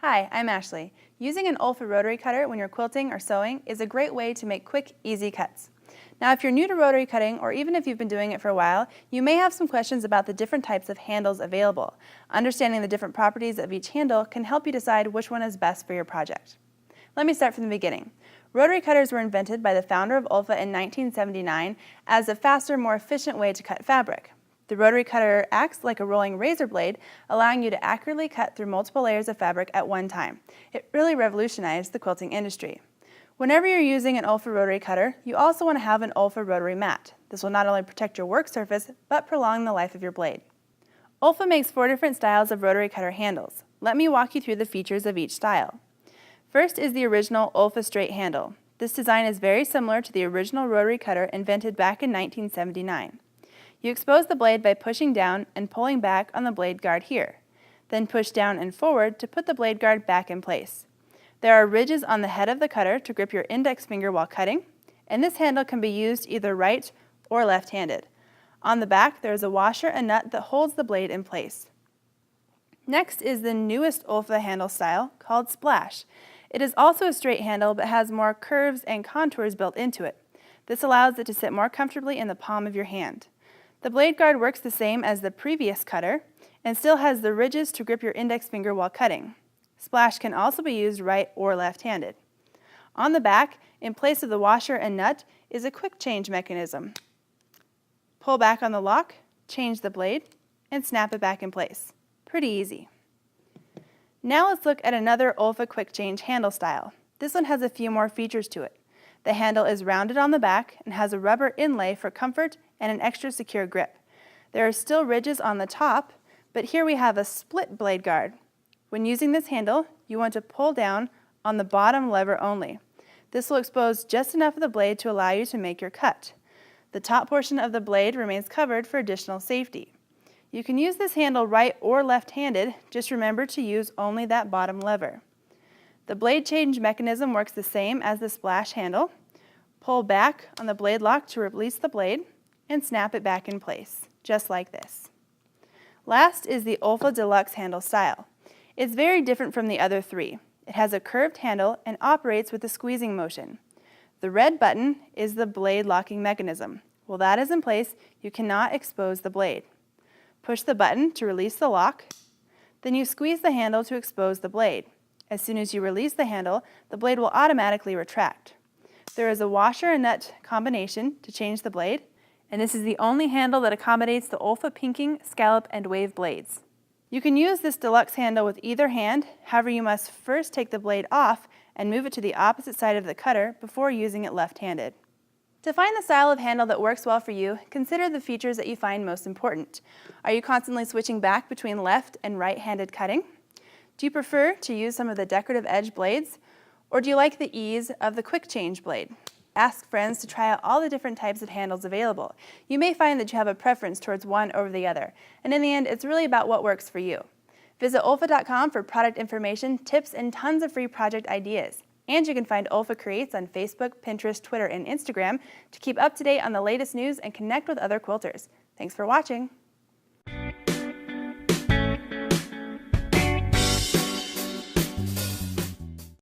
Hi, I'm Ashley. Using an OLFA rotary cutter when you're quilting or sewing is a great way to make quick, easy cuts. Now, if you're new to rotary cutting, or even if you've been doing it for a while, you may have some questions about the different types of handles available. Understanding the different properties of each handle can help you decide which one is best for your project. Let me start from the beginning. Rotary cutters were invented by the founder of OLFA in 1979 as a faster, more efficient way to cut fabric. The rotary cutter acts like a rolling razor blade, allowing you to accurately cut through multiple layers of fabric at one time. It really revolutionized the quilting industry. Whenever you're using an OLFA rotary cutter, you also want to have an OLFA rotary mat. This will not only protect your work surface, but prolong the life of your blade. OLFA makes 4 different styles of rotary cutter handles. Let me walk you through the features of each style. First is the original OLFA straight handle. This design is very similar to the original rotary cutter invented back in 1979. You expose the blade by pushing down and pulling back on the blade guard here. Then push down and forward to put the blade guard back in place. There are ridges on the head of the cutter to grip your index finger while cutting, and this handle can be used either right or left-handed. On the back, there is a washer and nut that holds the blade in place. Next is the newest OLFA handle style called Splash. It is also a straight handle but has more curves and contours built into it. This allows it to sit more comfortably in the palm of your hand. The blade guard works the same as the previous cutter and still has the ridges to grip your index finger while cutting. Splash can also be used right or left-handed. On the back, in place of the washer and nut, is a quick change mechanism. Pull back on the lock, change the blade, and snap it back in place. Pretty easy. Now let's look at another OLFA quick change handle style. This one has a few more features to it. The handle is rounded on the back and has a rubber inlay for comfort and an extra secure grip. There are still ridges on the top, but here we have a split blade guard. When using this handle, you want to pull down on the bottom lever only. This will expose just enough of the blade to allow you to make your cut. The top portion of the blade remains covered for additional safety. You can use this handle right or left-handed, just remember to use only that bottom lever. The blade change mechanism works the same as the Splash handle. Pull back on the blade lock to release the blade and snap it back in place, just like this. Last is the OLFA Deluxe handle style. It's very different from the other 3. It has a curved handle and operates with a squeezing motion. The red button is the blade locking mechanism. While that is in place, you cannot expose the blade. Push the button to release the lock, then you squeeze the handle to expose the blade. As soon as you release the handle, the blade will automatically retract. There is a washer and nut combination to change the blade, and this is the only handle that accommodates the OLFA pinking, scallop, and wave blades. You can use this deluxe handle with either hand, however you must first take the blade off and move it to the opposite side of the cutter before using it left-handed. To find the style of handle that works well for you, consider the features that you find most important. Are you constantly switching back between left and right-handed cutting? Do you prefer to use some of the decorative edge blades, or do you like the ease of the quick change blade? Ask friends to try out all the different types of handles available. You may find that you have a preference towards one over the other, and in the end, it's really about what works for you. Visit OLFA.com for product information, tips, and tons of free project ideas. And you can find OLFA Creates on Facebook, Pinterest, Twitter, and Instagram to keep up to date on the latest news and connect with other quilters. Thanks for watching.